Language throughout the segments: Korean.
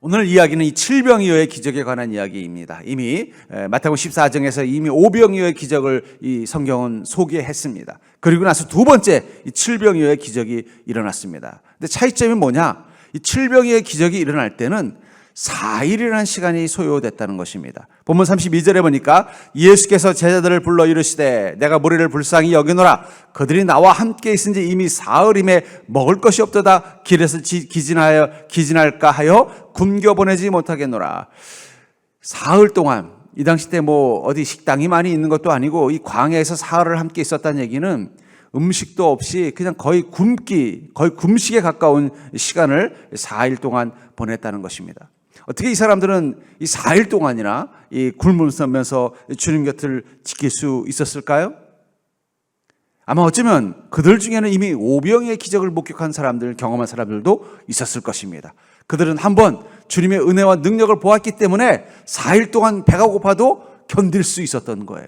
오늘 이야기는 이 칠병이어의 기적에 관한 이야기입니다. 이미 마태복음 14장에서 이미 오병이어의 기적을 이 성경은 소개했습니다. 그리고 나서 두 번째 이 칠병이어의 기적이 일어났습니다. 근데 차이점이 뭐냐? 이 칠병이어의 기적이 일어날 때는 4일이라는 시간이 소요됐다는 것입니다. 본문 32절에 보니까 예수께서 제자들을 불러 이르시되 내가 무리를 불쌍히 여기노라. 그들이 나와 함께 있은지 이미 사흘임에 먹을 것이 없도다. 길에서 기진할까 하여 굶겨 보내지 못하겠노라. 사흘 동안 이 당시 때 뭐 어디 식당이 많이 있는 것도 아니고 이 광야에서 사흘을 함께 있었다는 얘기는 음식도 없이 그냥 거의 금식에 가까운 시간을 4일 동안 보냈다는 것입니다. 어떻게 이 사람들은 이 4일 동안이나 이 굶으면서 주님 곁을 지킬 수 있었을까요? 아마 어쩌면 그들 중에는 이미 오병이의 기적을 목격한 사람들, 경험한 사람들도 있었을 것입니다. 그들은 한번 주님의 은혜와 능력을 보았기 때문에 4일 동안 배가 고파도 견딜 수 있었던 거예요.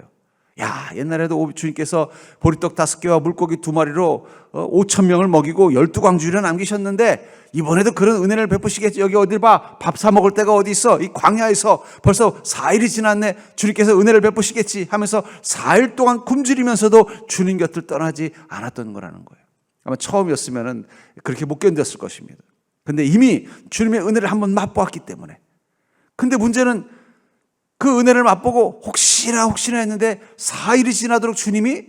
야, 옛날에도 주님께서 보리떡 5개와 물고기 2마리로 5,000명을 먹이고 12광주리를 남기셨는데 이번에도 그런 은혜를 베푸시겠지. 여기 어딜 봐. 밥 사 먹을 데가 어디 있어. 이 광야에서 벌써 4일이 지났네. 주님께서 은혜를 베푸시겠지 하면서 4일 동안 굶주리면서도 주님 곁을 떠나지 않았던 거라는 거예요. 아마 처음이었으면 그렇게 못 견뎠을 것입니다. 근데 이미 주님의 은혜를 한번 맛보았기 때문에. 근데 문제는 그 은혜를 맛보고 혹시나 했는데 4일이 지나도록 주님이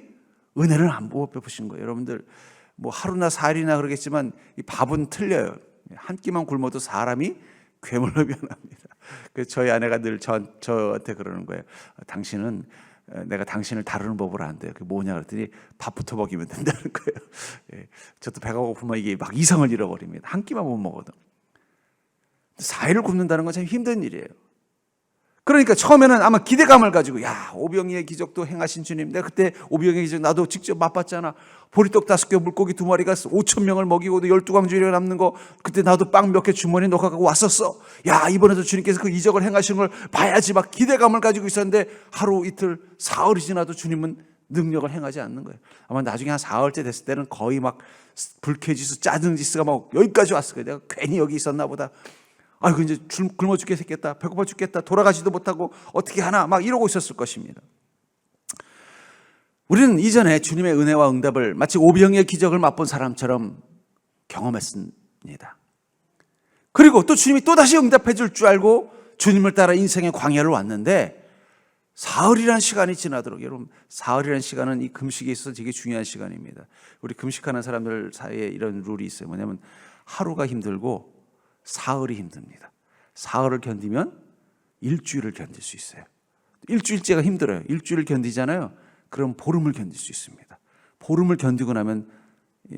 은혜를 안 베푸신 거예요. 여러분들 뭐 하루나 4일이나 그러겠지만 이 밥은 틀려요. 한 끼만 굶어도 사람이 괴물로 변합니다. 그래서 저희 아내가 늘 저한테 그러는 거예요. 당신은 내가 당신을 다루는 법을 안 돼요. 그게 뭐냐 그랬더니 밥부터 먹이면 된다는 거예요. 저도 배가 고프면 이게 막 이성을 잃어버립니다. 한 끼만 못 먹어도. 4일을 굶는다는 건 참 힘든 일이에요. 그러니까 처음에는 아마 기대감을 가지고 야, 오병이의 기적도 행하신 주님, 내가 그때 오병이의 기적 나도 직접 맛봤잖아. 보리떡 5개 물고기 2마리가 5,000명을 먹이고도 12광주리가 남는 거 그때 나도 빵 몇 개 주머니에 넣어가고 왔었어. 야, 이번에도 주님께서 그 이적을 행하시는 걸 봐야지 막 기대감을 가지고 있었는데 하루 이틀 사흘이 지나도 주님은 능력을 행하지 않는 거예요. 아마 나중에 한 4흘째 됐을 때는 거의 막 불쾌지수 짜증지수가 막 여기까지 왔을 거예요. 내가 괜히 여기 있었나 보다. 아이고 이제 굶어 죽겠겠다. 배고파 죽겠다. 돌아가지도 못하고 어떻게 하나 막 이러고 있었을 것입니다. 우리는 이전에 주님의 은혜와 응답을 마치 오병이의 기적을 맛본 사람처럼 경험했습니다. 그리고 또 주님이 또다시 응답해 줄 줄 알고 주님을 따라 인생의 광야를 왔는데 사흘이라는 시간이 지나도록, 여러분 사흘이라는 시간은 이 금식에 있어서 되게 중요한 시간입니다. 우리 금식하는 사람들 사이에 이런 룰이 있어요. 뭐냐면 하루가 힘들고 사흘이 힘듭니다. 사흘을 견디면 일주일을 견딜 수 있어요. 일주일째가 힘들어요. 일주일을 견디잖아요. 그럼 보름을 견딜 수 있습니다. 보름을 견디고 나면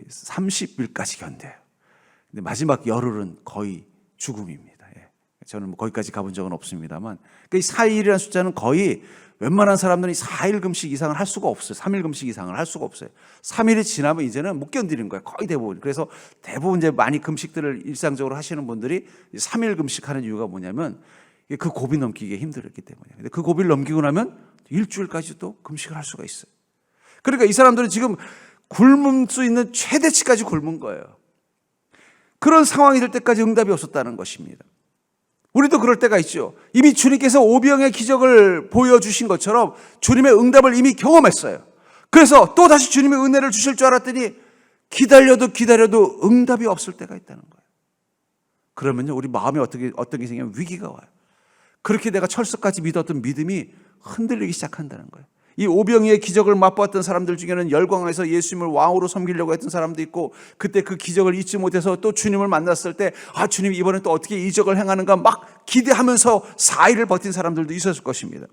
30일까지 견뎌요. 근데 마지막 열흘은 거의 죽음입니다. 저는 뭐 거기까지 가본 적은 없습니다만, 그러니까 이 4일이라는 숫자는 거의 웬만한 사람들이 4일 금식 이상을 할 수가 없어요. 3일 금식 이상을 할 수가 없어요. 3일이 지나면 이제는 못 견디는 거예요. 거의 대부분. 그래서 대부분 이제 많이 금식들을 일상적으로 하시는 분들이 3일 금식하는 이유가 뭐냐면 그 고비 넘기기가 힘들었기 때문이에요. 근데 그 고비를 넘기고 나면 일주일까지도 금식을 할 수가 있어요. 그러니까 이 사람들은 지금 굶을 수 있는 최대치까지 굶은 거예요. 그런 상황이 될 때까지 응답이 없었다는 것입니다. 우리도 그럴 때가 있죠. 이미 주님께서 오병의 기적을 보여주신 것처럼 주님의 응답을 이미 경험했어요. 그래서 또 다시 주님의 은혜를 주실 줄 알았더니 기다려도 응답이 없을 때가 있다는 거예요. 그러면요, 우리 마음에 어떤 게 생기면 위기가 와요. 그렇게 내가 철석같이 믿었던 믿음이 흔들리기 시작한다는 거예요. 이 오병이의 기적을 맛보았던 사람들 중에는 열광해서 예수님을 왕으로 섬기려고 했던 사람도 있고, 그때 그 기적을 잊지 못해서 또 주님을 만났을 때 주님이 이번에 또 어떻게 이적을 행하는가 막 기대하면서 4일을 버틴 사람들도 있었을 것입니다.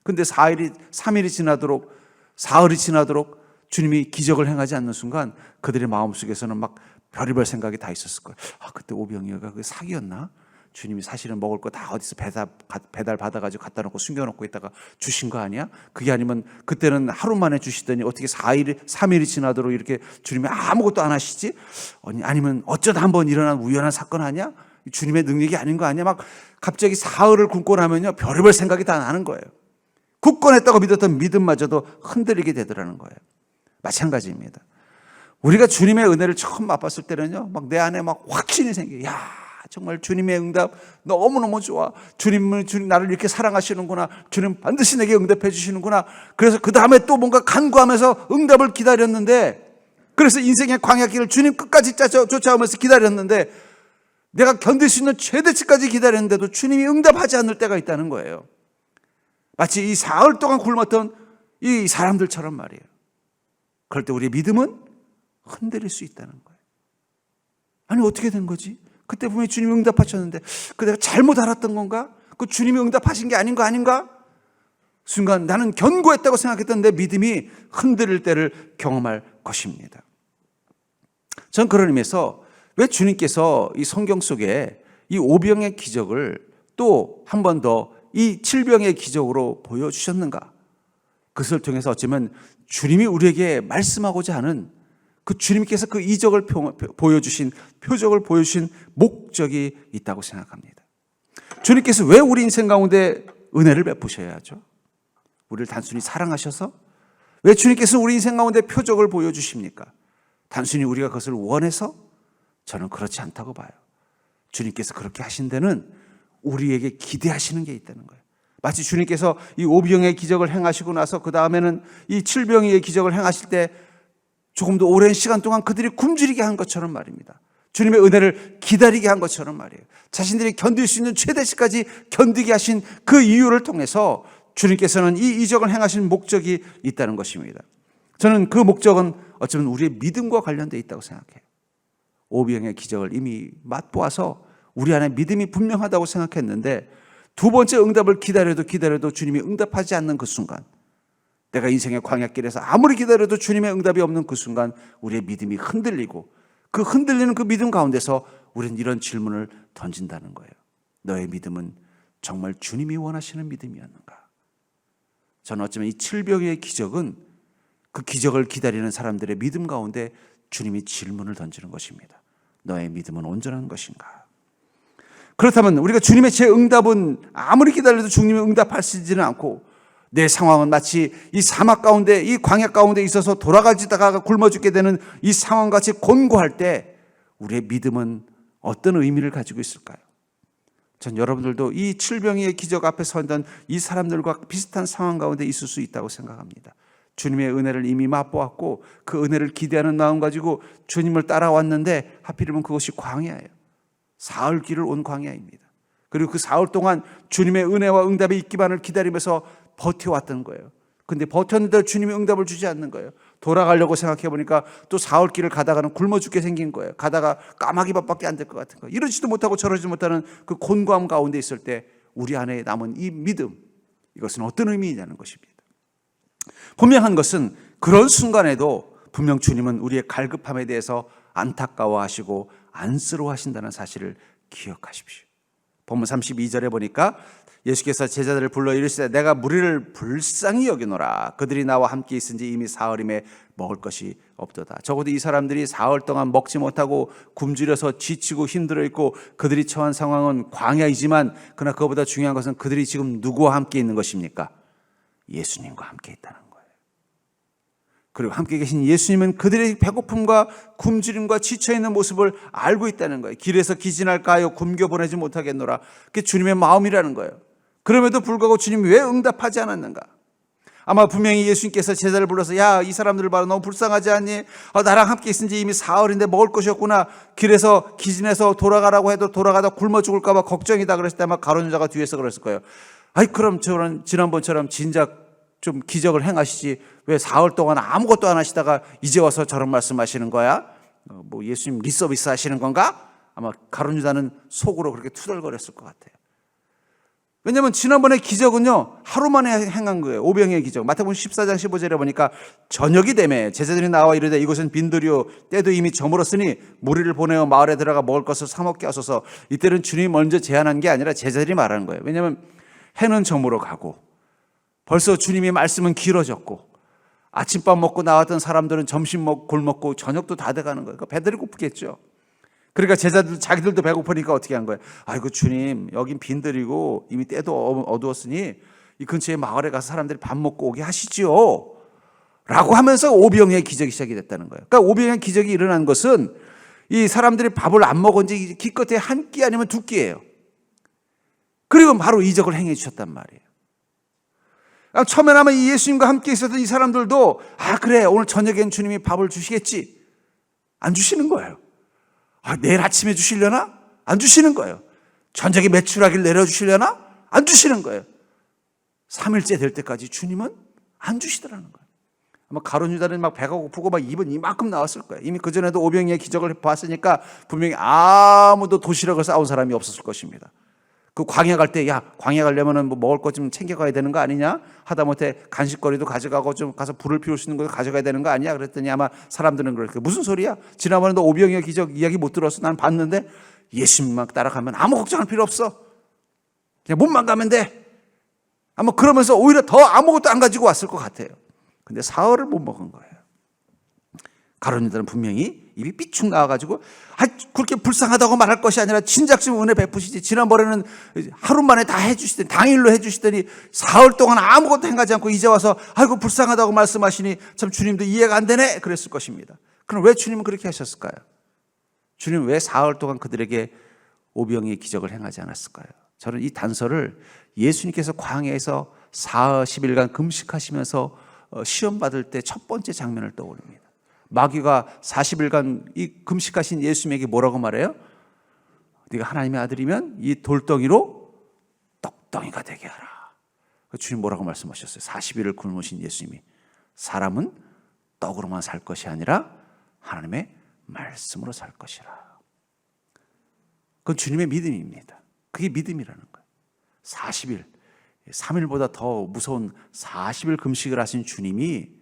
근데 3일이 지나도록, 사흘이 지나도록 주님이 기적을 행하지 않는 순간 그들의 마음속에서는 막 별의별 생각이 다 있었을 거예요. 그때 오병이어가 그 사기였나? 주님이 사실은 먹을 거 다 어디서 배달 받아가지고 갖다 놓고 숨겨놓고 있다가 주신 거 아니야? 그게 아니면 그때는 하루 만에 주시더니 어떻게 3일이 지나도록 이렇게 주님이 아무것도 안 하시지? 아니면 어쩌다 한번 일어난 우연한 사건 아니야? 주님의 능력이 아닌 거 아니야? 막 갑자기 사흘을 굶고 나면요, 별의별 생각이 다 나는 거예요. 굳건했다고 믿었던 믿음마저도 흔들리게 되더라는 거예요. 마찬가지입니다. 우리가 주님의 은혜를 처음 맛봤을 때는요, 막 내 안에 막 확신이 생겨요. 야, 정말 주님의 응답 너무너무 좋아. 주님 나를 이렇게 사랑하시는구나. 주님 반드시 내게 응답해 주시는구나. 그래서 그 다음에 또 뭔가 간구하면서 응답을 기다렸는데, 그래서 인생의 광야길을 주님 끝까지 쫓아오면서 기다렸는데, 내가 견딜 수 있는 최대치까지 기다렸는데도 주님이 응답하지 않을 때가 있다는 거예요. 마치 이 사흘 동안 굶었던 이 사람들처럼 말이에요. 그럴 때 우리의 믿음은 흔들릴 수 있다는 거예요. 아니 어떻게 된 거지? 그때 분명히 주님이 응답하셨는데 내가 잘못 알았던 건가? 그 주님이 응답하신 게 아닌가? 순간 나는 견고했다고 생각했던 내 믿음이 흔들릴 때를 경험할 것입니다. 전 그런 의미에서 왜 주님께서 이 성경 속에 이 오병의 기적을 또 한 번 더 이 칠병의 기적으로 보여주셨는가? 그것을 통해서 어쩌면 주님이 우리에게 말씀하고자 하는 그 주님께서 그 이적을 보여주신, 표적을 보여주신 목적이 있다고 생각합니다. 주님께서 왜 우리 인생 가운데 은혜를 베푸셔야 하죠? 우리를 단순히 사랑하셔서? 왜 주님께서 우리 인생 가운데 표적을 보여주십니까? 단순히 우리가 그것을 원해서? 저는 그렇지 않다고 봐요. 주님께서 그렇게 하신 데는 우리에게 기대하시는 게 있다는 거예요. 마치 주님께서 이 오병의 기적을 행하시고 나서 그 다음에는 이 칠병의 기적을 행하실 때 조금 더 오랜 시간 동안 그들이 굶주리게 한 것처럼 말입니다. 주님의 은혜를 기다리게 한 것처럼 말이에요. 자신들이 견딜 수 있는 최대치까지 견디게 하신 그 이유를 통해서 주님께서는 이 이적을 행하신 목적이 있다는 것입니다. 저는 그 목적은 어쩌면 우리의 믿음과 관련되어 있다고 생각해요. 오병의 기적을 이미 맛보아서 우리 안에 믿음이 분명하다고 생각했는데 두 번째 응답을 기다려도 주님이 응답하지 않는 그 순간, 내가 인생의 광야길에서 아무리 기다려도 주님의 응답이 없는 그 순간 우리의 믿음이 흔들리고, 그 흔들리는 그 믿음 가운데서 우리는 이런 질문을 던진다는 거예요. 너의 믿음은 정말 주님이 원하시는 믿음이었는가? 저는 어쩌면 이 칠병의 기적은 그 기적을 기다리는 사람들의 믿음 가운데 주님이 질문을 던지는 것입니다. 너의 믿음은 온전한 것인가? 그렇다면 우리가 주님의 제 응답은 아무리 기다려도 주님이 응답하시지는 않고, 내 상황은 마치 이 사막 가운데, 이 광야 가운데 있어서 돌아가지다가 굶어 죽게 되는 이 상황같이 곤고할 때 우리의 믿음은 어떤 의미를 가지고 있을까요? 전 여러분들도 이 칠병의 기적 앞에 서던 이 사람들과 비슷한 상황 가운데 있을 수 있다고 생각합니다. 주님의 은혜를 이미 맛보았고 그 은혜를 기대하는 마음 가지고 주님을 따라왔는데 하필이면 그것이 광야예요. 사흘 길을 온 광야입니다. 그리고 그 사흘 동안 주님의 은혜와 응답이 있기만을 기다리면서 버텨왔던 거예요. 근데 버텼는데 주님이 응답을 주지 않는 거예요. 돌아가려고 생각해 보니까 또 사흘 길을 가다가는 굶어 죽게 생긴 거예요. 가다가 까마귀 밥밖에 안 될 것 같은 거예요. 이러지도 못하고 저러지도 못하는 그 곤고함 가운데 있을 때 우리 안에 남은 이 믿음, 이것은 어떤 의미냐는 것입니다. 분명한 것은 그런 순간에도 분명 주님은 우리의 갈급함에 대해서 안타까워하시고 안쓰러워하신다는 사실을 기억하십시오. 본문 32절에 보니까 예수께서 제자들을 불러 이르시되 내가 무리를 불쌍히 여기노라. 그들이 나와 함께 있은지 이미 사흘임에 먹을 것이 없도다. 적어도 이 사람들이 사흘 동안 먹지 못하고 굶주려서 지치고 힘들어 있고 그들이 처한 상황은 광야이지만, 그러나 그것보다 중요한 것은 그들이 지금 누구와 함께 있는 것입니까? 예수님과 함께 있다는 거예요. 그리고 함께 계신 예수님은 그들의 배고픔과 굶주림과 지쳐있는 모습을 알고 있다는 거예요. 길에서 기진할까요? 굶겨 보내지 못하겠노라. 그게 주님의 마음이라는 거예요. 그럼에도 불구하고 주님이 왜 응답하지 않았는가? 아마 분명히 예수님께서 제자를 불러서 야, 이 사람들을 봐라. 너무 불쌍하지 않니? 나랑 함께 있은 지 이미 사흘인데 먹을 것이 없구나. 길에서 기진해서 돌아가라고 해도 돌아가다 굶어 죽을까 봐 걱정이다 그랬을 때 아마 가룟 유다가 뒤에서 그랬을 거예요. 아이, 그럼 저는 지난번처럼 진작 좀 기적을 행하시지 왜 사흘 동안 아무것도 안 하시다가 이제 와서 저런 말씀하시는 거야? 뭐 예수님 리서비스 하시는 건가? 아마 가룟 유다는 속으로 그렇게 투덜거렸을 것 같아요. 왜냐하면 지난번에 기적은요 하루 만에 행한 거예요. 오병의 기적. 마태복음 14장 15절에 보니까 저녁이 되매 제자들이 나와 이르되 이곳은 빈들이요 때도 이미 저물었으니 무리를 보내어 마을에 들어가 먹을 것을 사 먹게 하소서. 이때는 주님이 먼저 제안한 게 아니라 제자들이 말하는 거예요. 왜냐하면 해는 저물어 가고 벌써 주님의 말씀은 길어졌고 아침밥 먹고 나왔던 사람들은 점심 먹고 저녁도 다 돼가는 거예요. 그러니까 배들이 고프겠죠. 그러니까 제자들 자기들도 배고프니까 어떻게 한 거예요? 아이고 주님, 여긴 빈들이고 이미 때도 어두웠으니 이 근처에 마을에 가서 사람들이 밥 먹고 오게 하시지요 라고 하면서 오병의 기적이 시작이 됐다는 거예요. 그러니까 오병의 기적이 일어난 것은 이 사람들이 밥을 안 먹은 지 기껏해 한 끼 아니면 두 끼예요. 그리고 바로 이적을 행해 주셨단 말이에요. 처음에 아마 이 예수님과 함께 있었던 이 사람들도 그래, 오늘 저녁엔 주님이 밥을 주시겠지. 안 주시는 거예요. 내일 아침에 주시려나? 안 주시는 거예요. 저녁에 메추라기를 내려주시려나? 안 주시는 거예요. 3일째 될 때까지 주님은 안 주시더라는 거예요. 아마 가룟 유다는 막 배가 고프고 막 입은 이만큼 나왔을 거예요. 이미 그전에도 오병이의 기적을 봤으니까 분명히 아무도 도시락을 싸온 사람이 없었을 것입니다. 그 광야 갈 때, 광야 가려면은 뭐 먹을 것 좀 챙겨가야 되는 거 아니냐? 하다못해 간식거리도 가져가고 좀 가서 불을 피울 수 있는 것도 가져가야 되는 거 아니야? 그랬더니 아마 사람들은 그렇게, 무슨 소리야? 지난번에도 오병이의 기적 이야기 못 들었어? 난 봤는데 예수님만 따라가면 아무 걱정할 필요 없어. 그냥 몸만 가면 돼. 아마 그러면서 오히려 더 아무것도 안 가지고 왔을 것 같아요. 근데 사흘을 못 먹은 거예요. 가룟 유다는 분명히 입이 삐축 나와가지고 그렇게 불쌍하다고 말할 것이 아니라 진작 좀 은혜 베푸시지. 지난번에는 하루 만에 다 해주시더니, 당일로 해주시더니 사흘 동안 아무것도 행하지 않고 이제 와서 아이고 불쌍하다고 말씀하시니 참 주님도 이해가 안 되네, 그랬을 것입니다. 그럼 왜 주님은 그렇게 하셨을까요? 주님은 왜 사흘 동안 그들에게 오병이의 기적을 행하지 않았을까요? 저는 이 단서를 예수님께서 광야에서 40일간 금식하시면서 시험 받을 때 첫 번째 장면을 떠올립니다. 마귀가 40일간 이 금식하신 예수님에게 뭐라고 말해요? 네가 하나님의 아들이면 이 돌덩이로 떡덩이가 되게 하라. 주님 뭐라고 말씀하셨어요? 40일을 굶으신 예수님이 사람은 떡으로만 살 것이 아니라 하나님의 말씀으로 살 것이라. 그건 주님의 믿음입니다. 그게 믿음이라는 거예요. 40일, 3일보다 더 무서운 40일 금식을 하신 주님이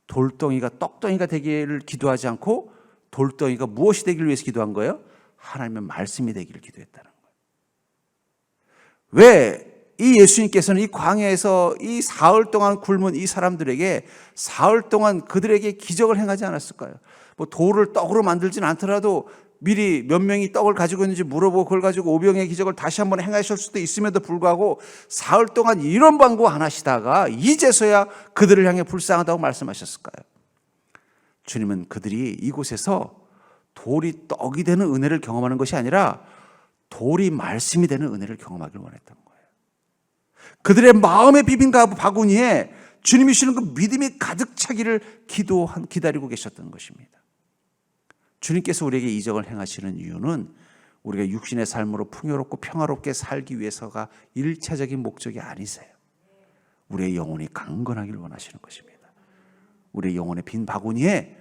돌덩이가 떡덩이가 되기를 기도하지 않고 돌덩이가 무엇이 되기를 위해서 기도한 거예요? 하나님의 말씀이 되기를 기도했다는 거예요. 왜 이 예수님께서는 이 광야에서 이 사흘 동안 굶은 이 사람들에게 사흘 동안 그들에게 기적을 행하지 않았을까요? 뭐 돌을 떡으로 만들진 않더라도 미리 몇 명이 떡을 가지고 있는지 물어보고 그걸 가지고 오병의 기적을 다시 한번 행하실 수도 있음에도 불구하고 사흘 동안 이런 방구 안 하시다가 이제서야 그들을 향해 불쌍하다고 말씀하셨을까요? 주님은 그들이 이곳에서 돌이 떡이 되는 은혜를 경험하는 것이 아니라 돌이 말씀이 되는 은혜를 경험하길 원했던 거예요. 그들의 마음에 비빈 바구니에 주님이 주시는 그 믿음이 가득 차기를 기다리고 계셨던 것입니다. 주님께서 우리에게 이적을 행하시는 이유는 우리가 육신의 삶으로 풍요롭고 평화롭게 살기 위해서가 일차적인 목적이 아니세요. 우리의 영혼이 강건하길 원하시는 것입니다. 우리의 영혼의 빈 바구니에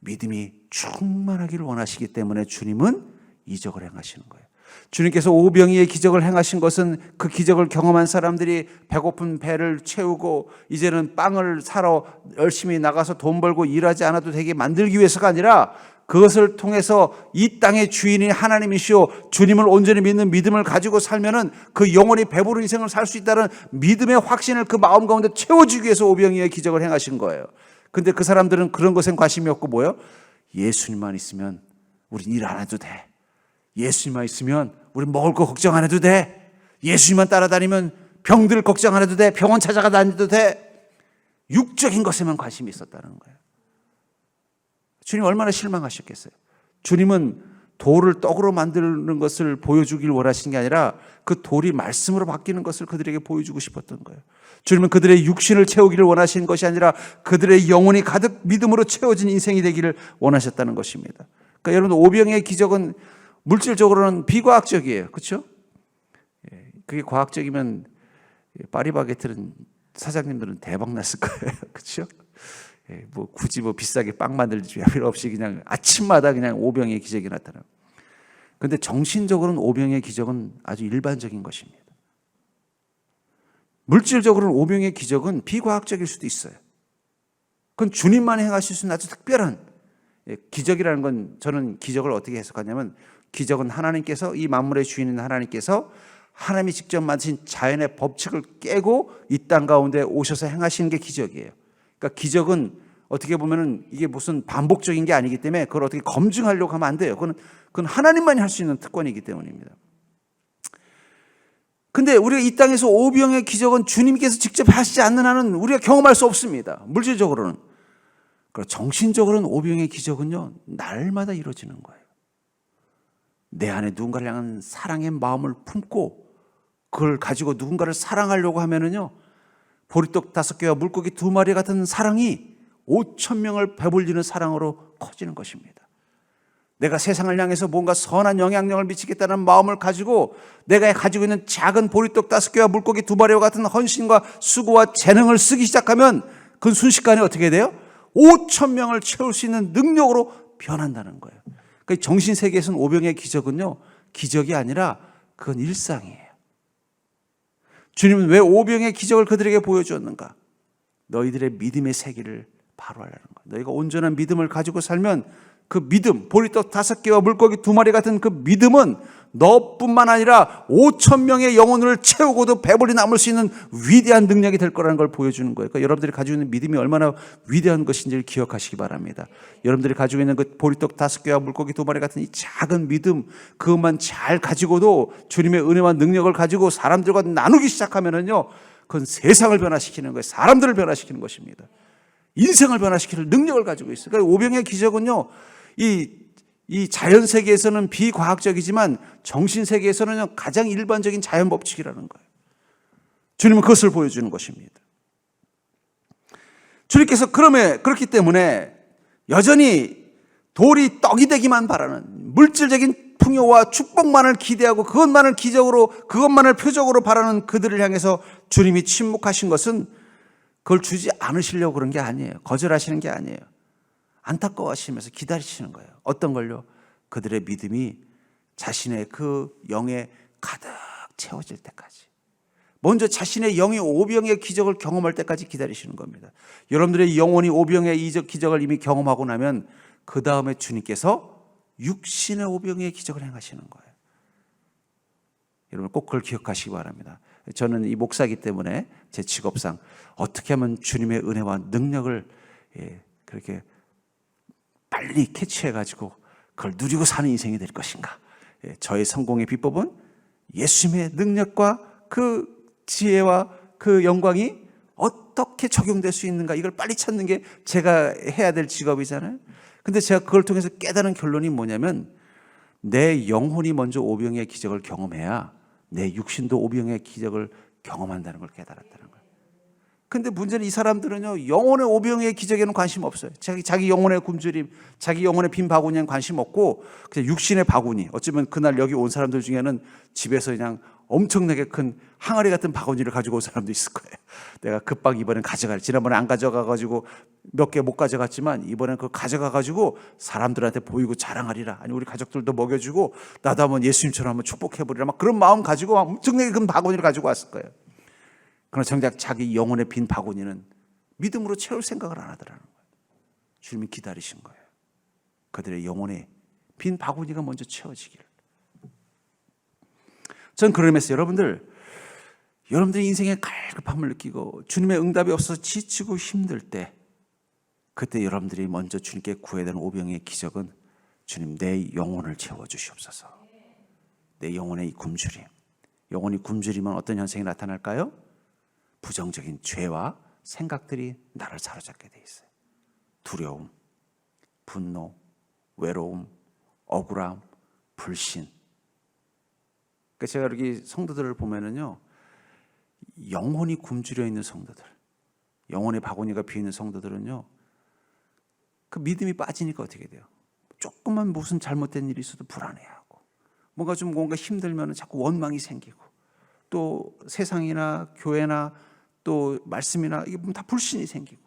믿음이 충만하기를 원하시기 때문에 주님은 이적을 행하시는 거예요. 주님께서 오병이의 기적을 행하신 것은 그 기적을 경험한 사람들이 배고픈 배를 채우고 이제는 빵을 사러 열심히 나가서 돈 벌고 일하지 않아도 되게 만들기 위해서가 아니라 그것을 통해서 이 땅의 주인이 하나님이시오 주님을 온전히 믿는 믿음을 가지고 살면은 그 영혼이 배부른 인생을 살 수 있다는 믿음의 확신을 그 마음 가운데 채워주기 위해서 오병이의 기적을 행하신 거예요. 근데 그 사람들은 그런 것엔 관심이 없고 뭐예요? 예수님만 있으면 우린 일 안 해도 돼. 예수님만 있으면 우리 먹을 거 걱정 안 해도 돼. 예수님만 따라다니면 병들 걱정 안 해도 돼. 병원 찾아가 다녀도 돼. 육적인 것에만 관심이 있었다는 거예요. 주님 얼마나 실망하셨겠어요. 주님은 돌을 떡으로 만드는 것을 보여주길 원하신 게 아니라 그 돌이 말씀으로 바뀌는 것을 그들에게 보여주고 싶었던 거예요. 주님은 그들의 육신을 채우기를 원하신 것이 아니라 그들의 영혼이 가득 믿음으로 채워진 인생이 되기를 원하셨다는 것입니다. 그러니까 여러분 오병이의 기적은 물질적으로는 비과학적이에요. 그렇죠? 그게 과학적이면 파리바게트는 사장님들은 대박 났을 거예요. 그렇죠? 뭐 굳이 뭐 비싸게 빵 만들지 필요 없이 그냥 아침마다 그냥 오병이의 기적이 나타나요. 그런데 정신적으로는 오병이의 기적은 아주 일반적인 것입니다. 물질적으로는 오병이의 기적은 비과학적일 수도 있어요. 그건 주님만 행하실 수 있는 아주 특별한 기적이라는 건 저는 기적을 어떻게 해석하냐면 기적은 하나님께서 이 만물의 주인인 하나님께서 하나님이 직접 만드신 자연의 법칙을 깨고 이 땅 가운데 오셔서 행하시는 게 기적이에요. 그러니까 기적은 어떻게 보면은 이게 무슨 반복적인 게 아니기 때문에 그걸 어떻게 검증하려고 하면 안 돼요. 그건 하나님만이 할 수 있는 특권이기 때문입니다. 근데 우리가 이 땅에서 오병의 기적은 주님께서 직접 하시지 않는 한은 우리가 경험할 수 없습니다. 물질적으로는. 그리고 정신적으로는 오병의 기적은요, 날마다 이루어지는 거예요. 내 안에 누군가를 향한 사랑의 마음을 품고 그걸 가지고 누군가를 사랑하려고 하면은요, 보리떡 5개와 물고기 2마리 같은 사랑이 5,000명을 배불리는 사랑으로 커지는 것입니다. 내가 세상을 향해서 뭔가 선한 영향력을 미치겠다는 마음을 가지고 내가 가지고 있는 작은 보리떡 5개와 물고기 2마리와 같은 헌신과 수고와 재능을 쓰기 시작하면 그건 순식간에 어떻게 돼요? 5,000명을 채울 수 있는 능력으로 변한다는 거예요. 그러니까 정신세계에서는 오병의 기적은요, 기적이 아니라 그건 일상이에요. 주님은 왜 오병의 기적을 그들에게 보여주었는가? 너희들의 믿음의 세계를 바로 하려는 거예요. 너희가 온전한 믿음을 가지고 살면 그 믿음, 보리떡 5개와 물고기 2마리 같은 그 믿음은 너뿐만 아니라 5,000명의 영혼을 채우고도 배불리 남을 수 있는 위대한 능력이 될 거라는 걸 보여주는 거예요. 그러니까 여러분들이 가지고 있는 믿음이 얼마나 위대한 것인지를 기억하시기 바랍니다. 여러분들이 가지고 있는 그 보리떡 5개와 물고기 2마리 같은 이 작은 믿음, 그것만 잘 가지고도 주님의 은혜와 능력을 가지고 사람들과 나누기 시작하면은요, 그건 세상을 변화시키는 거예요. 사람들을 변화시키는 것입니다. 인생을 변화시키는 능력을 가지고 있어요. 그러니까 오병의 기적은요, 이 자연 세계에서는 비과학적이지만 정신 세계에서는 가장 일반적인 자연 법칙이라는 거예요. 주님은 그것을 보여주는 것입니다. 주님께서 그렇기 때문에 여전히 돌이 떡이 되기만 바라는 물질적인 풍요와 축복만을 기대하고 그것만을 기적으로, 그것만을 표적으로 바라는 그들을 향해서 주님이 침묵하신 것은 그걸 주지 않으시려고 그런 게 아니에요. 거절하시는 게 아니에요. 안타까워하시면서 기다리시는 거예요. 어떤 걸요? 그들의 믿음이 자신의 그 영에 가득 채워질 때까지. 먼저 자신의 영이 오병의 기적을 경험할 때까지 기다리시는 겁니다. 여러분들의 영혼이 오병의 기적을 이미 경험하고 나면 그 다음에 주님께서 육신의 오병의 기적을 행하시는 거예요. 여러분 꼭 그걸 기억하시기 바랍니다. 저는 이 목사이기 때문에 제 직업상 어떻게 하면 주님의 은혜와 능력을 그렇게 빨리 캐치해가지고 그걸 누리고 사는 인생이 될 것인가. 저의 성공의 비법은 예수님의 능력과 그 지혜와 그 영광이 어떻게 적용될 수 있는가, 이걸 빨리 찾는 게 제가 해야 될 직업이잖아요. 근데 제가 그걸 통해서 깨달은 결론이 뭐냐면 내 영혼이 먼저 오병의 기적을 경험해야 내 육신도 오병의 기적을 경험한다는 걸 깨달았다는 거예요. 근데 문제는 이 사람들은요, 영혼의 오병의 기적에는 관심 없어요. 자기 영혼의 굶주림, 자기 영혼의 빈 바구니에는 관심 없고 그냥 육신의 바구니, 어쩌면 그날 여기 온 사람들 중에는 집에서 그냥 엄청나게 큰 항아리 같은 바구니를 가지고 온 사람도 있을 거예요. 내가 급박 이번엔 가져갈, 지난번에 안 가져가가지고 몇 개 못 가져갔지만 이번엔 그거 가져가가지고 사람들한테 보이고 자랑하리라. 아니 우리 가족들도 먹여주고 나도 한번 예수님처럼 한번 축복해보리라. 막 그런 마음 가지고 엄청나게 큰 바구니를 가지고 왔을 거예요. 그러나 정작 자기 영혼의 빈 바구니는 믿음으로 채울 생각을 안 하더라는 거예요. 주님이 기다리신 거예요. 그들의 영혼의 빈 바구니가 먼저 채워지기를. 전 그런 의미에서 여러분들이 인생의 갈급함을 느끼고 주님의 응답이 없어서 지치고 힘들 때, 그때 여러분들이 먼저 주님께 구해야 되는 오병의 기적은 주님 내 영혼을 채워주시옵소서. 내 영혼의 이 굶주림. 영혼이 굶주리면 어떤 현상이 나타날까요? 부정적인 죄와 생각들이 나를 사로잡게 돼 있어요. 두려움, 분노, 외로움, 억울함, 불신. 그러니까 제가 여기 성도들을 보면은요, 영혼이 굶주려 있는 성도들, 영혼의 바구니가 비어 있는 성도들은요, 그 믿음이 빠지니까 어떻게 돼요? 조금만 무슨 잘못된 일이 있어도 불안해하고, 뭔가 힘들면 자꾸 원망이 생기고, 또 세상이나 교회나 또 말씀이나 이게 보면 다 불신이 생기고,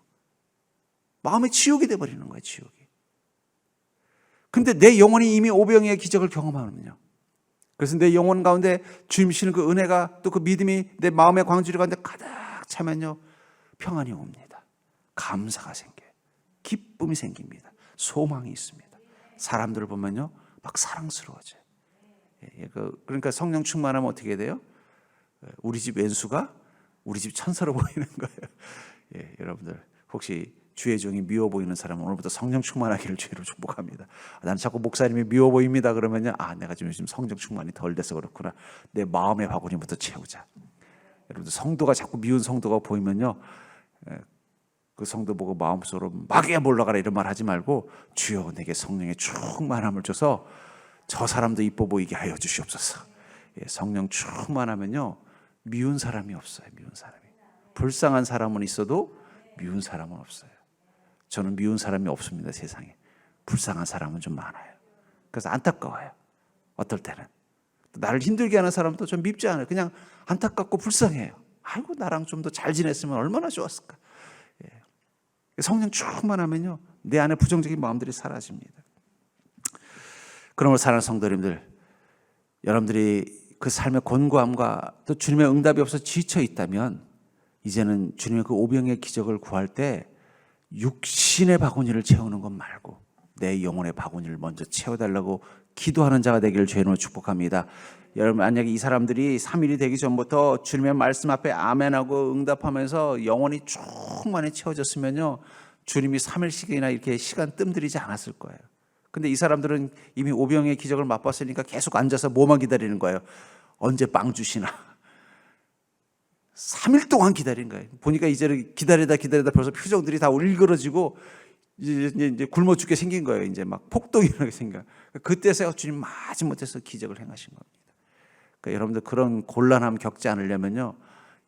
마음에 지옥이 돼버리는 거예요, 지옥이. 근데 내 영혼이 이미 오병의 기적을 경험하면요, 그래서 내 영혼 가운데 주님 주시는 그 은혜가 또 그 믿음이 내 마음의 광주리 가운데 가득 차면요, 평안이 옵니다. 감사가 생겨요. 기쁨이 생깁니다. 소망이 있습니다. 사람들을 보면요, 막 사랑스러워져요. 그러니까 성령 충만하면 어떻게 돼요? 우리 집 왼수가 우리 집 천사로 보이는 거예요. 여러분들 혹시 주의 종이 미워 보이는 사람은 오늘부터 성령 충만하기를 주로 축복합니다. 나는 자꾸 목사님이 미워 보입니다 그러면요, 내가 지금 요즘 성령 충만이 덜 돼서 그렇구나. 내 마음의 바구니부터 채우자. 여러분들 성도가 자꾸 미운 성도가 보이면요, 그 성도 보고 마음속으로 마귀야 몰라가라 이런 말 하지 말고, 주여 내게 성령의 충만함을 줘서 저 사람도 이뻐 보이게 하여 주시옵소서. 예, 성령 충만하면요 미운 사람이 없어요. 미운 사람이. 불쌍한 사람은 있어도 미운 사람은 없어요. 저는 미운 사람이 없습니다. 세상에. 불쌍한 사람은 좀 많아요. 그래서 안타까워요. 어떨 때는 나를 힘들게 하는 사람도 좀 밉지 않아요. 그냥 안타깝고 불쌍해요. 아이고 나랑 좀 더 잘 지냈으면 얼마나 좋았을까. 예. 성령 충만하면요 내 안에 부정적인 마음들이 사라집니다. 그러므로 사랑하는 성도님들, 여러분들이 그 삶의 곤고함과 또 주님의 응답이 없어 지쳐 있다면 이제는 주님의 그 오병의 기적을 구할 때 육신의 바구니를 채우는 것 말고 내 영혼의 바구니를 먼저 채워달라고 기도하는 자가 되기를 주의 이름으로 축복합니다. 여러분, 만약에 이 사람들이 3일이 되기 전부터 주님의 말씀 앞에 아멘하고 응답하면서 영혼이 충만히 채워졌으면요 주님이 3일씩이나 이렇게 시간 뜸들이지 않았을 거예요. 근데 이 사람들은 이미 오병의 기적을 맛봤으니까 계속 앉아서 뭐만 기다리는 거예요? 언제 빵 주시나? 3일 동안 기다린 거예요. 보니까 이제 기다리다 벌써 표정들이 다 일그러지고 이제 굶어 죽게 생긴 거예요. 이제 막 폭동이 일어나게 생겨. 그때서야 주님 마지못해서 기적을 행하신 겁니다. 그러니까 여러분들 그런 곤란함 겪지 않으려면요,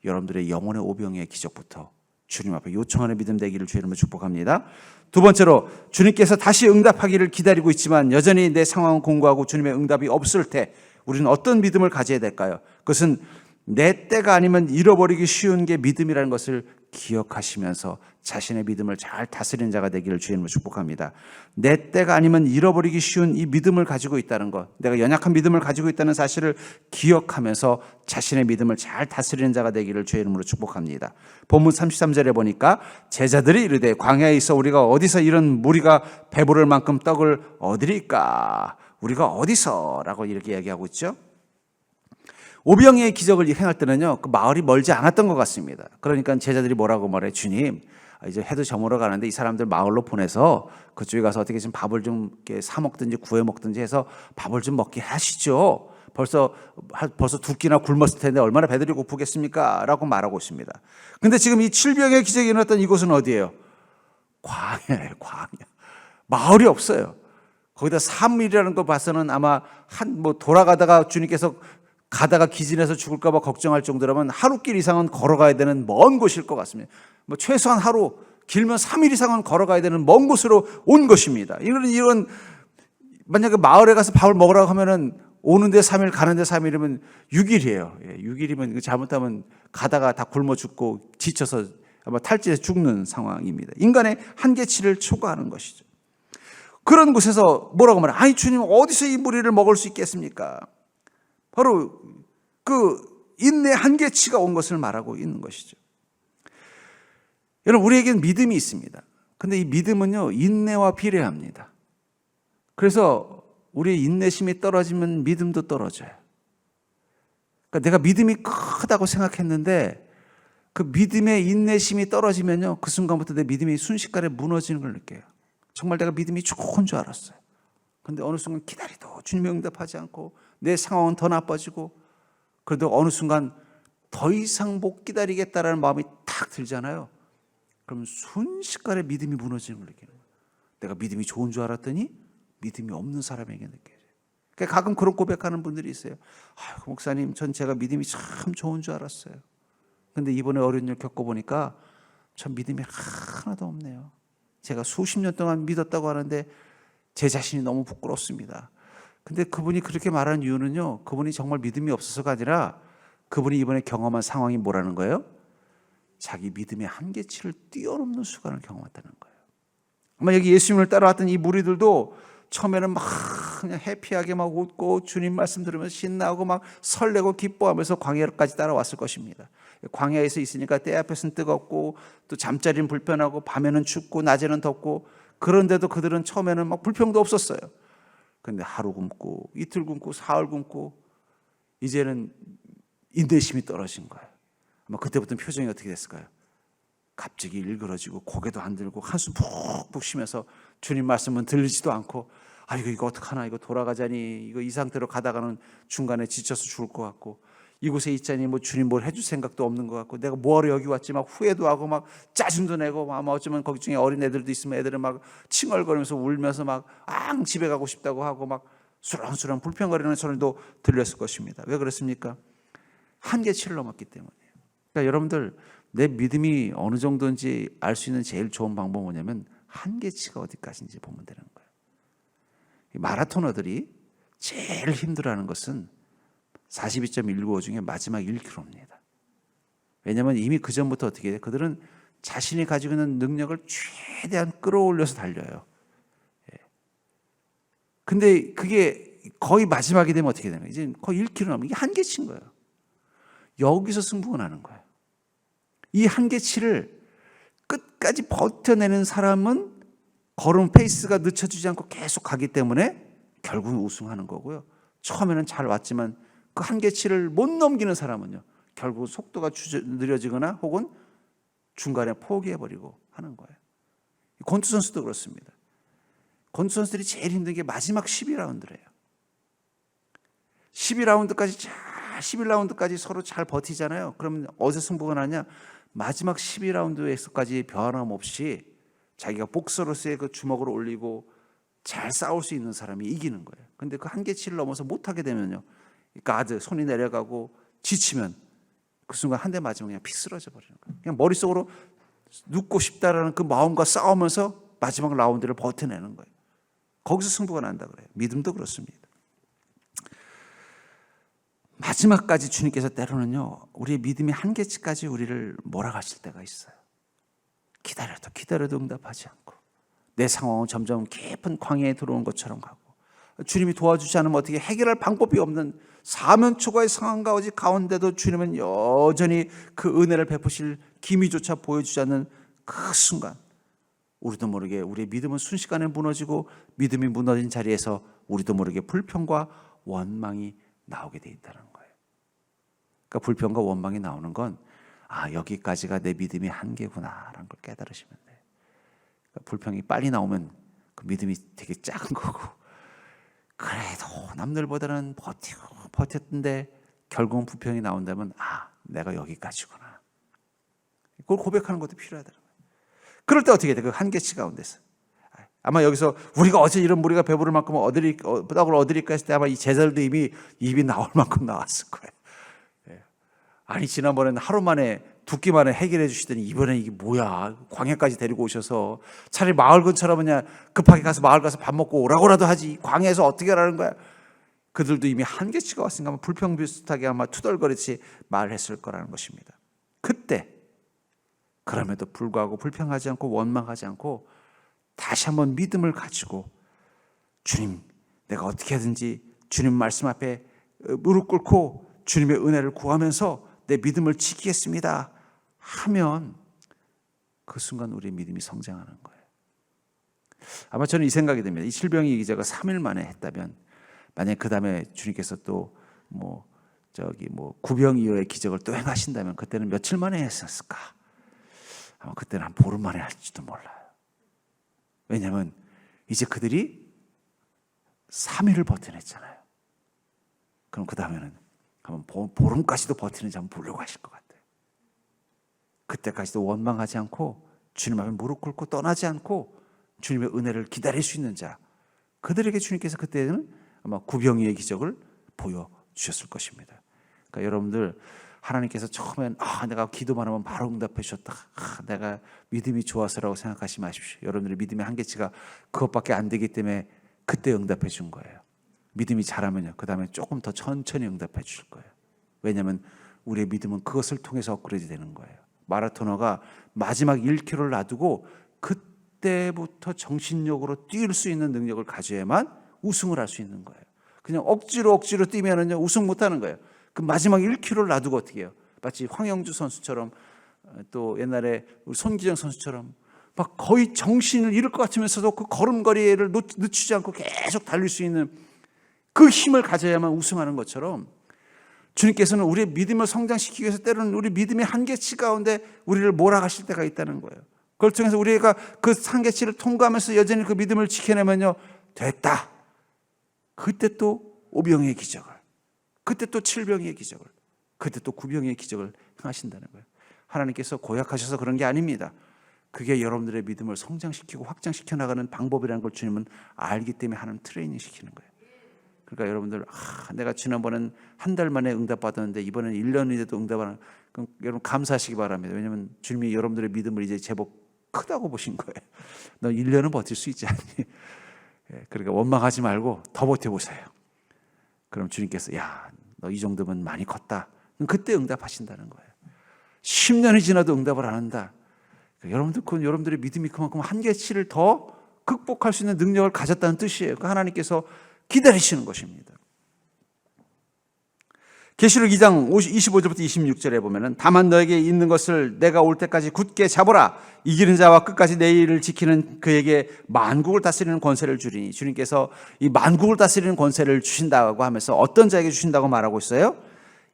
여러분들의 영혼의 오병의 기적부터 주님 앞에 요청하는 믿음 되기를 주의 이름으로 축복합니다. 두 번째로, 주님께서 다시 응답하기를 기다리고 있지만 여전히 내 상황은 공고하고 주님의 응답이 없을 때 우리는 어떤 믿음을 가져야 될까요? 그것은 내 때가 아니면 잃어버리기 쉬운 게 믿음이라는 것을 기억하시면서 자신의 믿음을 잘 다스리는 자가 되기를 주의 이름으로 축복합니다. 내 때가 아니면 잃어버리기 쉬운 이 믿음을 가지고 있다는 것, 내가 연약한 믿음을 가지고 있다는 사실을 기억하면서 자신의 믿음을 잘 다스리는 자가 되기를 주의 이름으로 축복합니다. 본문 33절에 보니까 제자들이 이르되 광야에 있어 우리가 어디서 이런 무리가 배부를 만큼 떡을 얻으리까? 우리가 어디서? 라고 이렇게 이야기하고 있죠. 오병이의 기적을 행할 때는요, 그 마을이 멀지 않았던 것 같습니다. 그러니까 제자들이 뭐라고 말해? 주님, 이제 해도 저물어 가는데 이 사람들 마을로 보내서 그쪽에 가서 어떻게 좀 밥을 좀 사 먹든지 구해 먹든지 해서 밥을 좀 먹게 하시죠. 벌써 두 끼나 굶었을 텐데 얼마나 배들이 고프겠습니까? 라고 말하고 있습니다. 근데 지금 이 칠병의 기적이 일어났던 이곳은 어디예요? 광야예요, 광야. 마을이 없어요. 거기다 3일이라는 거 봐서는 아마 돌아가다가 주님께서 가다가 기진해서 죽을까 봐 걱정할 정도라면 하루길 이상은 걸어가야 되는 먼 곳일 것 같습니다. 최소한 하루, 길면 3일 이상은 걸어가야 되는 먼 곳으로 온 것입니다. 이런 만약에 마을에 가서 밥을 먹으라고 하면은 오는데 3일, 가는데 3일이면 6일이에요. 6일이면 잘못하면 가다가 다 굶어 죽고 지쳐서 아마 탈진해서 죽는 상황입니다. 인간의 한계치를 초과하는 것이죠. 그런 곳에서 뭐라고 말해요? 아니 주님, 어디서 이 무리를 먹을 수 있겠습니까? 바로 그 인내 한계치가 온 것을 말하고 있는 것이죠. 여러분, 우리에게는 믿음이 있습니다. 근데 이 믿음은요, 인내와 비례합니다. 그래서 우리의 인내심이 떨어지면 믿음도 떨어져요. 그러니까 내가 믿음이 크다고 생각했는데 그 믿음의 인내심이 떨어지면요, 그 순간부터 내 믿음이 순식간에 무너지는 걸 느껴요. 정말 내가 믿음이 좋은 줄 알았어요. 근데 어느 순간 기다리도 주님이 응답하지 않고 내 상황은 더 나빠지고, 그래도 어느 순간 더 이상 못 기다리겠다라는 마음이 탁 들잖아요. 그럼 순식간에 믿음이 무너지는 걸 느끼는 거예요. 내가 믿음이 좋은 줄 알았더니 믿음이 없는 사람에게 느껴져요. 그러니까 가끔 그런 고백하는 분들이 있어요. 목사님, 전 제가 믿음이 참 좋은 줄 알았어요. 근데 이번에 어려운 일 겪어보니까 전 믿음이 하나도 없네요. 제가 수십 년 동안 믿었다고 하는데 제 자신이 너무 부끄럽습니다. 근데 그분이 그렇게 말하는 이유는요, 그분이 정말 믿음이 없어서가 아니라 그분이 이번에 경험한 상황이 뭐라는 거예요? 자기 믿음의 한계치를 뛰어넘는 순간을 경험했다는 거예요. 아마 여기 예수님을 따라왔던 이 무리들도 처음에는 막 그냥 해피하게 막 웃고 주님 말씀 들으면서 신나고 막 설레고 기뻐하면서 광야까지 따라왔을 것입니다. 광야에서 있으니까 때 앞에서는 뜨겁고 또 잠자리는 불편하고 밤에는 춥고 낮에는 덥고, 그런데도 그들은 처음에는 막 불평도 없었어요. 그런데 하루 굶고 이틀 굶고 사흘 굶고 이제는 인내심이 떨어진 거예요. 아마 그때부터는 표정이 어떻게 됐을까요? 갑자기 일그러지고 고개도 안 들고 한숨 푹푹 쉬면서 주님 말씀은 들리지도 않고, 이거 어떡하나, 이거 돌아가자니, 이거 이 상태로 가다가는 중간에 지쳐서 죽을 것 같고, 이곳에 있자니 뭐 주님 뭘 해줄 생각도 없는 것 같고, 내가 뭐하러 여기 왔지 막 후회도 하고 막 짜증도 내고, 아마 어쩌면 거기 중에 어린 애들도 있으면 애들은 막 칭얼거리면서 울면서 막 집에 가고 싶다고 하고 막 수렁수렁 불평거리는 소리도 들렸을 것입니다. 왜 그렇습니까? 한계치를 넘었기 때문이에요. 그러니까 여러분들 내 믿음이 어느 정도인지 알 수 있는 제일 좋은 방법은 뭐냐면 한계치가 어디까지인지 보면 되는 거예요. 마라토너들이 제일 힘들어하는 것은 42.195 중에 마지막 1km입니다. 왜냐하면 이미 그 전부터 어떻게 해요? 그들은 자신이 가지고 있는 능력을 최대한 끌어올려서 달려요. 근데 그게 거의 마지막이 되면 어떻게 되나요? 이제 거의 1km 남은 이게 한계치인 거예요. 여기서 승부가 나는 거예요. 이 한계치를 끝까지 버텨내는 사람은 걸음 페이스가 늦춰지지 않고 계속 가기 때문에 결국은 우승하는 거고요. 처음에는 잘 왔지만 그 한계치를 못 넘기는 사람은요, 결국 속도가 느려지거나 혹은 중간에 포기해버리고 하는 거예요. 권투 선수도 그렇습니다. 권투 선수들이 제일 힘든 게 마지막 12라운드래요. 11라운드까지 서로 잘 버티잖아요. 그러면 어디서 승부가 나냐? 마지막 12라운드에서까지 변함없이 자기가 복서로서의 그 주먹을 올리고 잘 싸울 수 있는 사람이 이기는 거예요. 근데 그 한계치를 넘어서 못하게 되면요, 가드 손이 내려가고 지치면 그 순간 한 대 맞으면 그냥 피 쓰러져 버리는 거예요. 그냥 머릿속으로 눕고 싶다라는 그 마음과 싸우면서 마지막 라운드를 버텨내는 거예요. 거기서 승부가 난다 그래요. 믿음도 그렇습니다. 마지막까지 주님께서 때로는요, 우리의 믿음의 한계치까지 우리를 몰아가실 때가 있어요. 기다려도 응답하지 않고 내 상황은 점점 깊은 광야에 들어온 것처럼 가고 주님이 도와주지 않으면 어떻게 해결할 방법이 없는 사면초가의 상황 가운데도 주님은 여전히 그 은혜를 베푸실 기미조차 보여주지 않는 그 순간, 우리도 모르게 우리의 믿음은 순식간에 무너지고 믿음이 무너진 자리에서 우리도 모르게 불평과 원망이 나오게 돼 있다는 거예요. 그러니까 불평과 원망이 나오는 건 여기까지가 내 믿음의 한계구나라는 걸 깨달으시면 돼요. 그러니까 불평이 빨리 나오면 그 믿음이 되게 작은 거고, 그래도 남들보다는 버텼는데 결국은 불평이 나온다면 내가 여기까지구나. 그걸 고백하는 것도 필요하다는 거예요. 그럴 때 어떻게 돼? 그 한계치 가운데서. 아마 여기서 우리가 어제 이런 무리가 배부를 만큼 떡을 얻으리까 했을 때 아마 이 제자들도 이미 입이 나올 만큼 나왔을 거예요. 아니 지난번에는 하루 만에 두 끼 만에 해결해 주시더니 이번에 이게 뭐야, 광야까지 데리고 오셔서 차라리 마을 근처라면 그냥 급하게 가서 마을 가서 밥 먹고 오라고라도 하지, 광야에서 어떻게 하라는 거야. 그들도 이미 한계치가 왔으니까 아마 불평 비슷하게 아마 투덜거리듯이 말을 했을 거라는 것입니다. 그때 그럼에도 불구하고 불평하지 않고 원망하지 않고 다시 한번 믿음을 가지고 주님, 내가 어떻게 하든지 주님 말씀 앞에 무릎 꿇고 주님의 은혜를 구하면서 내 믿음을 지키겠습니다 하면 그 순간 우리의 믿음이 성장하는 거예요. 아마 저는 이 생각이 듭니다. 이 질병이 기자가 3일 만에 했다면, 만약 그 다음에 주님께서 또 구병 이후의 기적을 또 행하신다면 그때는 며칠 만에 했었을까? 아마 그때는 한 보름 만에 할지도 몰라요. 왜냐하면 이제 그들이 3일을 버텨냈잖아요. 그럼 그 다음에는 한번 보름까지도 버티는지 한번 보려고 하실 것 같아요. 그때까지도 원망하지 않고 주님 앞에 무릎 꿇고 떠나지 않고 주님의 은혜를 기다릴 수 있는 자, 그들에게 주님께서 그때는 아마 구병이의 기적을 보여주셨을 것입니다. 그러니까 여러분들, 하나님께서 처음엔 내가 기도만 하면 바로 응답해 주셨다, 내가 믿음이 좋아서라고 생각하지 마십시오. 여러분들의 믿음의 한계치가 그것밖에 안 되기 때문에 그때 응답해 준 거예요. 믿음이 잘하면요, 그 다음에 조금 더 천천히 응답해 주실 거예요. 왜냐하면 우리의 믿음은 그것을 통해서 업그레이드 되는 거예요. 마라토너가 마지막 1km를 놔두고 그때부터 정신력으로 뛸 수 있는 능력을 가져야만 우승을 할 수 있는 거예요. 그냥 억지로 뛰면은요, 우승 못하는 거예요. 그 마지막 1km를 놔두고 어떻게 해요? 마치 황영주 선수처럼, 또 옛날에 우리 손기정 선수처럼 막 거의 정신을 잃을 것 같으면서도 그 걸음걸이를 늦추지 않고 계속 달릴 수 있는 그 힘을 가져야만 우승하는 것처럼, 주님께서는 우리의 믿음을 성장시키기 위해서 때로는 우리 믿음의 한계치 가운데 우리를 몰아가실 때가 있다는 거예요. 그걸 통해서 우리가 그 한계치를 통과하면서 여전히 그 믿음을 지켜내면요, 됐다. 그때 또 5병의 기적을, 그때 또 7병의 기적을, 그때 또 9병의 기적을 행하신다는 거예요. 하나님께서 고약하셔서 그런 게 아닙니다. 그게 여러분들의 믿음을 성장시키고 확장시켜 나가는 방법이라는 걸 주님은 알기 때문에 하나님 트레이닝 시키는 거예요. 그러니까 여러분들 내가 지난번엔 한 달 만에 응답받았는데 이번엔 1년이 돼도 응답 안 하면 여러분 감사하시기 바랍니다. 왜냐하면 주님이 여러분들의 믿음을 이제 제법 크다고 보신 거예요. 너 1년은 버틸 수 있지 않니? 그러니까 원망하지 말고 더 버텨보세요. 그럼 주님께서 야, 너 이 정도면 많이 컸다. 그때 응답하신다는 거예요. 10년이 지나도 응답을 안 한다. 그러니까 여러분들의 믿음이 그만큼 한계치를 더 극복할 수 있는 능력을 가졌다는 뜻이에요. 그 하나님께서 기다리시는 것입니다. 계시록 2장 25절부터 26절에 보면은 다만 너에게 있는 것을 내가 올 때까지 굳게 잡으라. 이기는 자와 끝까지 내 일을 지키는 그에게 만국을 다스리는 권세를 주리니, 주님께서 이 만국을 다스리는 권세를 주신다고 하면서 어떤 자에게 주신다고 말하고 있어요?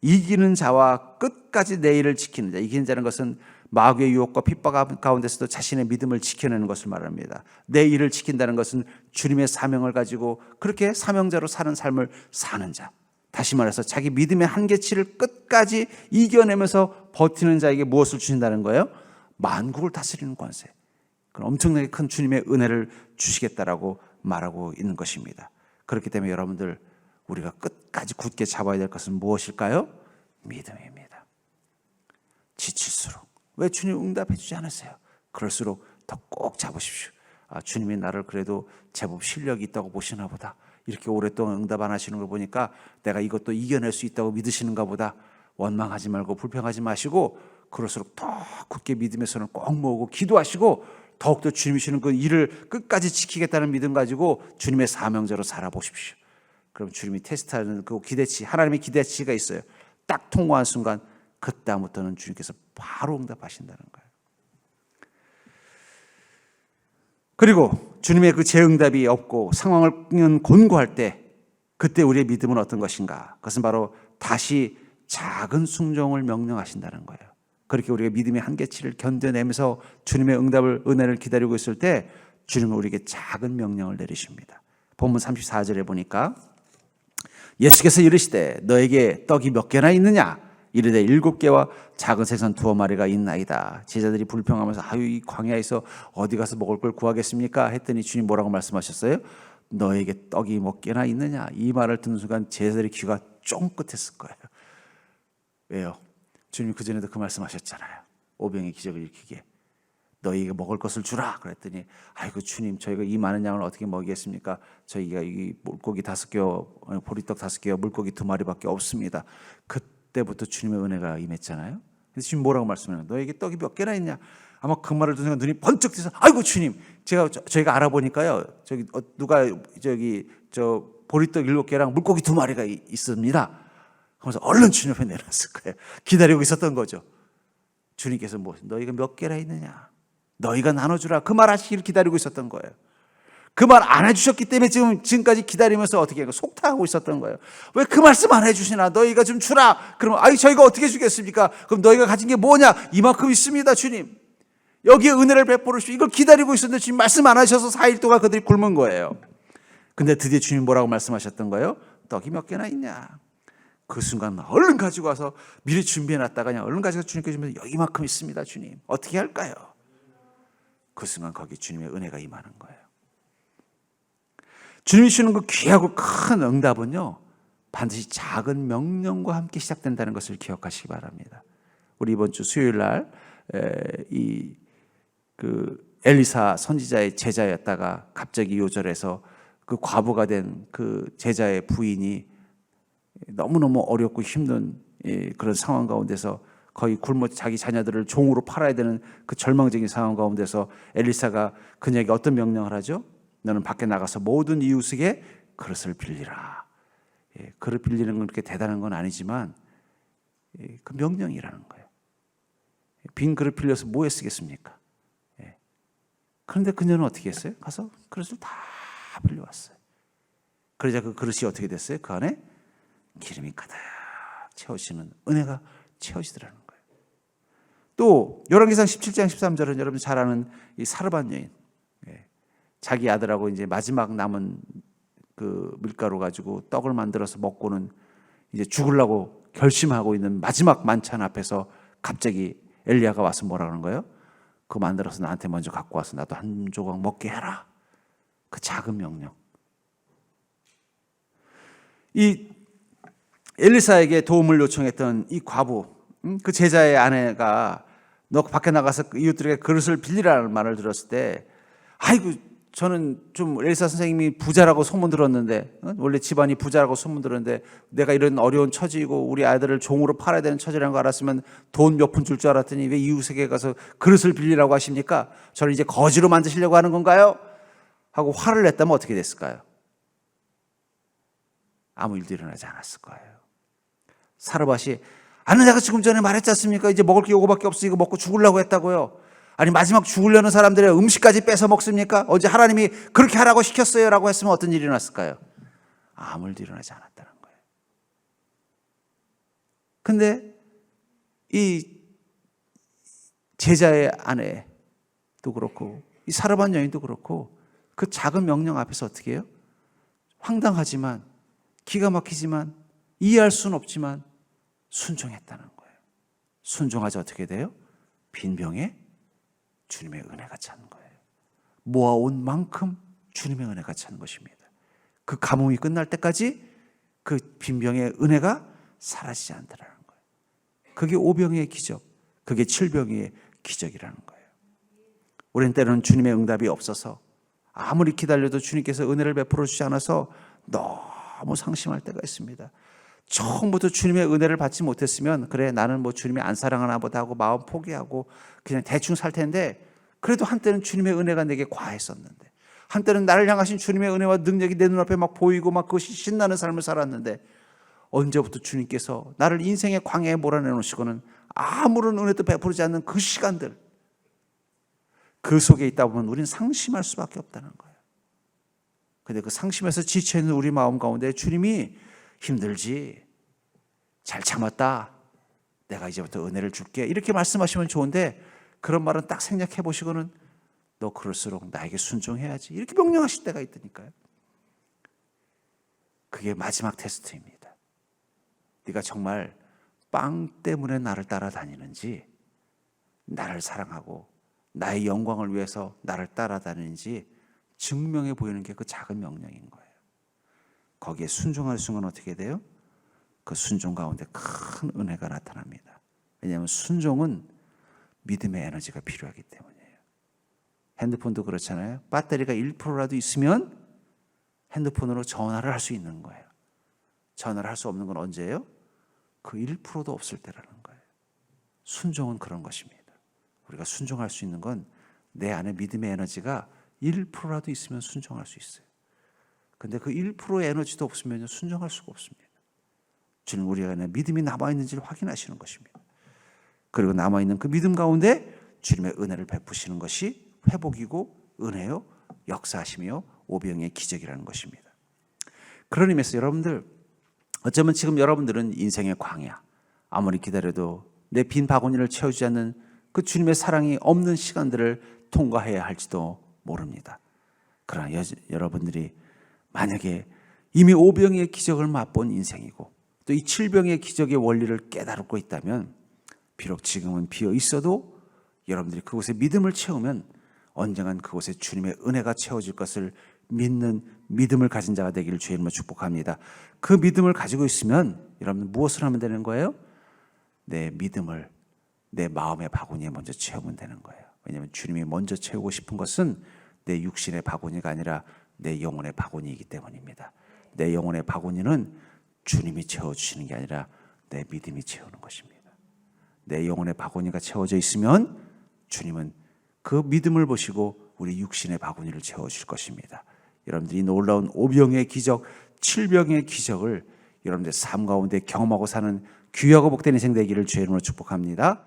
이기는 자와 끝까지 내 일을 지키는 자. 이기는 자는 것은 마귀의 유혹과 핍박 가운데서도 자신의 믿음을 지켜내는 것을 말합니다. 내 일을 지킨다는 것은 주님의 사명을 가지고 그렇게 사명자로 사는 삶을 사는 자. 다시 말해서 자기 믿음의 한계치를 끝까지 이겨내면서 버티는 자에게 무엇을 주신다는 거예요? 만국을 다스리는 권세. 그런 엄청나게 큰 주님의 은혜를 주시겠다라고 말하고 있는 것입니다. 그렇기 때문에 여러분들, 우리가 끝까지 굳게 잡아야 될 것은 무엇일까요? 믿음입니다. 지칠수록. 왜 주님 응답해 주지 않으세요? 그럴수록 더 꼭 잡으십시오. 주님이 나를 그래도 제법 실력이 있다고 보시나 보다. 이렇게 오랫동안 응답 안 하시는 걸 보니까 내가 이것도 이겨낼 수 있다고 믿으시는가 보다. 원망하지 말고 불평하지 마시고, 그럴수록 더 굳게 믿음의 손을 꼭 모으고 기도하시고, 더욱더 주님이 주시는 그 일을 끝까지 지키겠다는 믿음 가지고 주님의 사명자로 살아보십시오. 그럼 주님이 테스트하는 그 기대치, 하나님의 기대치가 있어요. 딱 통과한 순간 그다음부터는 주님께서 바로 응답하신다는 거예요. 그리고 주님의 그 재응답이 없고 상황을 곤고할 때, 그때 우리의 믿음은 어떤 것인가? 그것은 바로 다시 작은 순종을 명령하신다는 거예요. 그렇게 우리가 믿음의 한계치를 견뎌내면서 주님의 은혜를 기다리고 있을 때 주님은 우리에게 작은 명령을 내리십니다. 본문 34절에 보니까 예수께서 이르시되 너에게 떡이 몇 개나 있느냐? 이르되 7개와 작은 생선 2마리가 있나이다. 제자들이 불평하면서 이 광야에서 어디 가서 먹을 걸 구하겠습니까? 했더니 주님 뭐라고 말씀하셨어요? 너에게 떡이 몇 개나 있느냐? 이 말을 듣는 순간 제자들의 귀가 쫑긋했을 거예요. 왜요? 주님이 그전에도 그 말씀하셨잖아요. 오병의 기적을 일으키게. 너희에게 먹을 것을 주라. 그랬더니 아이고 주님, 저희가 이 많은 양을 어떻게 먹이겠습니까? 저희가 이 물고기 5개와 보리떡 5개와 물고기 2마리밖에 없습니다. 그때부터 주님의 은혜가 임했잖아요. 그래서 주님 뭐라고 말씀해요? 너에게 떡이 몇 개나 있냐? 아마 그 말을 듣는 순간 눈이 번쩍 뜨서 아이고 주님, 저희가 알아보니까요, 누가 보리떡 7개랑 물고기 2마리가 있습니다. 그러면서 얼른 주님 앞에 내놨을 거예요. 기다리고 있었던 거죠. 주님께서 너희가 몇 개나 있느냐? 너희가 나눠주라. 그 말 하시기를 기다리고 있었던 거예요. 그 말 안 해주셨기 때문에 지금까지 기다리면서 어떻게 속타하고 있었던 거예요. 왜 그 말씀 안 해주시나? 너희가 좀 주라. 그러면 저희가 어떻게 주겠습니까? 그럼 너희가 가진 게 뭐냐? 이만큼 있습니다, 주님. 여기에 은혜를 베풀어 주시고 이걸 기다리고 있었는데 주님 말씀 안 하셔서 4일 동안 그들이 굶은 거예요. 근데 드디어 주님 뭐라고 말씀하셨던 거예요? 떡이 몇 개나 있냐? 그 순간 얼른 가지고 와서 미리 준비해놨다가 그냥 얼른 가져가 주님께 주면 여기만큼 있습니다, 주님. 어떻게 할까요? 그 순간 거기 주님의 은혜가 임하는 거예요. 주님이 주시는 그 귀하고 큰 응답은요, 반드시 작은 명령과 함께 시작된다는 것을 기억하시기 바랍니다. 우리 이번 주 수요일 날 엘리사 선지자의 제자였다가 갑자기 요절해서 그 과부가 된 그 제자의 부인이 너무너무 어렵고 힘든 그런 상황 가운데서 거의 굶어 자기 자녀들을 종으로 팔아야 되는 그 절망적인 상황 가운데서 엘리사가 그녀에게 어떤 명령을 하죠? 너는 밖에 나가서 모든 이웃에게 그릇을 빌리라. 그릇 빌리는 건 그렇게 대단한 건 아니지만 그 명령이라는 거예요. 빈 그릇 빌려서 뭐에 쓰겠습니까? 그런데 그녀는 어떻게 했어요? 가서 그릇을 다 빌려왔어요. 그러자 그 그릇이 어떻게 됐어요? 그 안에 기름이 가득 채워지는 은혜가 채워지더라는 거예요. 또 열왕기상 17장 13절은 여러분 잘 아는 이 사르밧 여인, 자기 아들하고 이제 마지막 남은 그 밀가루 가지고 떡을 만들어서 먹고는 이제 죽으려고 결심하고 있는 마지막 만찬 앞에서 갑자기 엘리야가 와서 뭐라 그러는 거예요? 그거 만들어서 나한테 먼저 갖고 와서 나도 한 조각 먹게 해라. 그 작은 명령. 이 엘리사에게 도움을 요청했던 이 과부, 그 제자의 아내가 너 밖에 나가서 이웃들에게 그릇을 빌리라는 말을 들었을 때, 아이고 저는 좀 엘리사 선생님이 부자라고 소문 들었는데, 원래 집안이 부자라고 소문 들었는데 내가 이런 어려운 처지이고 우리 아이들을 종으로 팔아야 되는 처지라는 거 알았으면 돈 몇 푼 줄 줄 알았더니 왜 이웃에게 가서 그릇을 빌리라고 하십니까? 저를 이제 거지로 만드시려고 하는 건가요? 하고 화를 냈다면 어떻게 됐을까요? 아무 일도 일어나지 않았을 거예요. 사르밧이 아니 내가 지금 전에 말했지 않습니까? 이제 먹을 게 요거밖에 없어. 이거 먹고 죽으려고 했다고요. 아니 마지막 죽으려는 사람들의 음식까지 뺏어 먹습니까? 어제 하나님이 그렇게 하라고 시켰어요 라고 했으면 어떤 일이 일어났을까요? 아무 일도 일어나지 않았다는 거예요. 근데 이 제자의 아내도 그렇고 이 사르밧 여인도 그렇고 그 작은 명령 앞에서 어떻게 해요? 황당하지만 기가 막히지만 이해할 수는 없지만 순종했다는 거예요. 순종하자 어떻게 돼요? 빈병에 주님의 은혜가 찬 거예요. 모아온 만큼 주님의 은혜가 찬 것입니다. 그 가뭄이 끝날 때까지 그 빈병의 은혜가 사라지지 않더라는 거예요. 그게 오병이의 기적, 그게 칠병이의 기적이라는 거예요. 우리는 때로는 주님의 응답이 없어서 아무리 기다려도 주님께서 은혜를 베풀어 주지 않아서 너무 상심할 때가 있습니다. 처음부터 주님의 은혜를 받지 못했으면 그래 나는 뭐 주님이 안 사랑하나 보다 하고 마음 포기하고 그냥 대충 살 텐데, 그래도 한때는 주님의 은혜가 내게 과했었는데, 한때는 나를 향하신 주님의 은혜와 능력이 내 눈앞에 막 보이고 막 그것이 신나는 삶을 살았는데, 언제부터 주님께서 나를 인생의 광야에 몰아내 놓으시고는 아무런 은혜도 베푸지 않는 그 시간들, 그 속에 있다 보면 우리는 상심할 수밖에 없다는 거예요. 근데 그 상심에서 지쳐있는 우리 마음 가운데 주님이 힘들지, 잘 참았다, 내가 이제부터 은혜를 줄게 이렇게 말씀하시면 좋은데, 그런 말은 딱 생략해 보시고는 너 그럴수록 나에게 순종해야지 이렇게 명령하실 때가 있다니까요. 그게 마지막 테스트입니다. 네가 정말 빵 때문에 나를 따라다니는지, 나를 사랑하고 나의 영광을 위해서 나를 따라다니는지 증명해 보이는 게 그 작은 명령인 거예요. 거기에 순종할 순간 어떻게 돼요? 그 순종 가운데 큰 은혜가 나타납니다. 왜냐하면 순종은 믿음의 에너지가 필요하기 때문이에요. 핸드폰도 그렇잖아요. 배터리가 1%라도 있으면 핸드폰으로 전화를 할 수 있는 거예요. 전화를 할 수 없는 건 언제예요? 그 1%도 없을 때라는 거예요. 순종은 그런 것입니다. 우리가 순종할 수 있는 건 내 안에 믿음의 에너지가 1%라도 있으면 순종할 수 있어요. 근데 그 1%의 에너지도 없으면 순종할 수가 없습니다. 주님 우리 안에 믿음이 남아있는지를 확인하시는 것입니다. 그리고 남아있는 그 믿음 가운데 주님의 은혜를 베푸시는 것이 회복이고 은혜요, 역사하시며 오병의 기적이라는 것입니다. 그런 의미에서 여러분들, 어쩌면 지금 여러분들은 인생의 광야, 아무리 기다려도 내 빈 바구니를 채우지 않는 그 주님의 사랑이 없는 시간들을 통과해야 할지도 모릅니다. 그러나 여러분들이 만약에 이미 오병의 기적을 맛본 인생이고 또 이 칠병의 기적의 원리를 깨달고 있다면, 비록 지금은 비어 있어도 여러분들이 그곳에 믿음을 채우면 언젠간 그곳에 주님의 은혜가 채워질 것을 믿는 믿음을 가진 자가 되기를 주의 이름으로 축복합니다. 그 믿음을 가지고 있으면 여러분 무엇을 하면 되는 거예요? 내 믿음을 내 마음의 바구니에 먼저 채우면 되는 거예요. 왜냐하면 주님이 먼저 채우고 싶은 것은 내 육신의 바구니가 아니라 내 영혼의 바구니이기 때문입니다. 내 영혼의 바구니는 주님이 채워주시는 게 아니라 내 믿음이 채우는 것입니다. 내 영혼의 바구니가 채워져 있으면 주님은 그 믿음을 보시고 우리 육신의 바구니를 채워주실 것입니다. 여러분들이 놀라운 오병의 기적, 칠병의 기적을 여러분들의 삶 가운데 경험하고 사는 귀하고 복된 인생 되기를 주의 이름으로 축복합니다.